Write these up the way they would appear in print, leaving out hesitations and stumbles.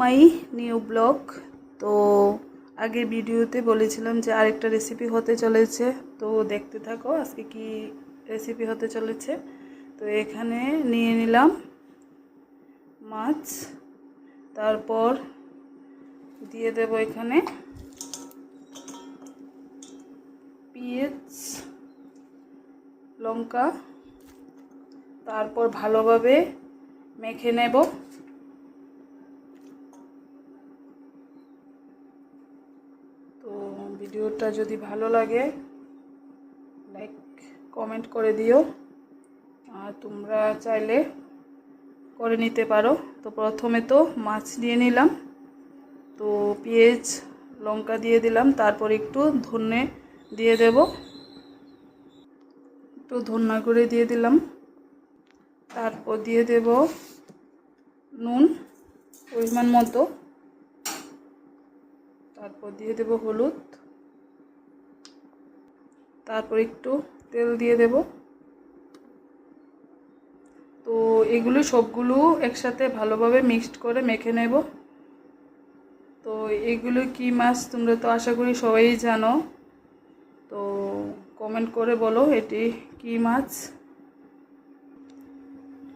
My new blog. তো আগের ভিডিওতে বলেছিলাম যে আরেকটা রেসিপি হতে চলেছে, তো দেখতে থাকো আজকে কি রেসিপি হতে চলেছে। তো এখানে নিয়ে নিলাম মাছ, তারপর দিয়ে দেব এখানে পেঁয়াজ লঙ্কা, তারপর ভালোভাবে মেখে নেব। তো ভিডিওটা যদি ভালো লাগে লাইক কমেন্ট করে দিও, আর তোমরা চাইলে করে নিতে পারো। তো প্রথমে তো মাছ দিয়ে নিলাম, তো পেঁয়াজ লঙ্কা দিয়ে দিলাম, তারপর একটু ধনে দিয়ে দেব, একটু ধন্যা করে দিয়ে দিলাম, তারপর দিয়ে দেব নুন পরিমাণ মতো, তারপর দিয়ে দেব হলুদ, তারপর একটু তেল দিয়ে দেব। তো এগুলো সবগুলো একসাথে ভালোভাবে মিক্সড করে মেখে নেব। তো এগুলো কি মাছ তোমরা তো আশা করি সবাই জানো, তো কমেন্ট করে বলো এটি কি মাছ।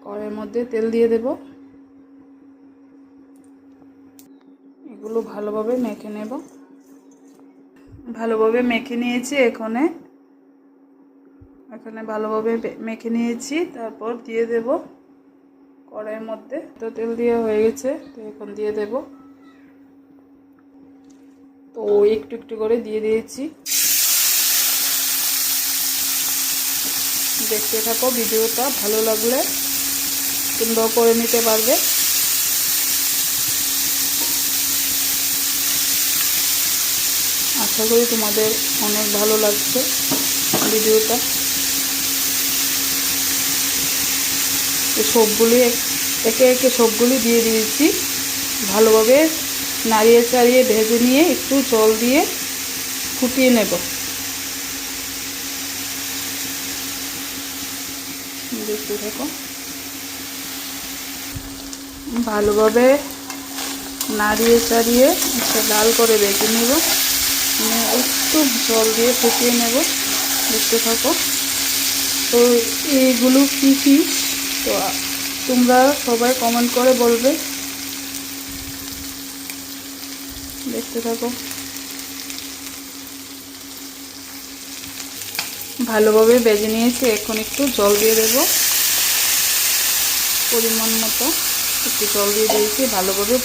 কড়াইয়ের মধ্যে তেল দিয়ে দেব, এগুলো ভালোভাবে মেখে নেব। ভালোভাবে মেখে নিয়েছি, এখানে ভালোভাবে মেখে নিয়েছি, তারপর দিয়ে দেব কড়াইয়ের মধ্যে। তো তেল দিয়ে হয়ে গেছে, তো এখন দিয়ে দেব। তো একটু একটু করে দিয়ে দিয়েছি, দেখতে থাকো ভিডিওটা। ভালো লাগলে তোমরাও করে নিতে পারবে। আশা করি তোমাদের অনেক ভালো লাগছে ভিডিওটা। সবগুলি একে একে সবগুলি দিয়ে দিয়েছি, ভালোভাবে নাড়িয়ে চাড়িয়ে ভেজে নিয়ে একটু জল দিয়ে ফুটিয়ে নেব। দেখতে থাকো, ভালোভাবে নাড়িয়ে চাড়িয়ে একটা লাল করে ভেজে নেব, একটু জল দিয়ে ফুটিয়ে নেব। দেখতে থাকো। তো এইগুলো কী কী, তো তোমরা সবাই কমেন্ট করে বলবে। দেখতে থাকো, ভালোভাবে ভেজে নিয়েছি। এখন একটু জল দিয়ে দেব, পরিমাণ মতো একটু জল দিয়ে দিয়েছি, ভালোভাবে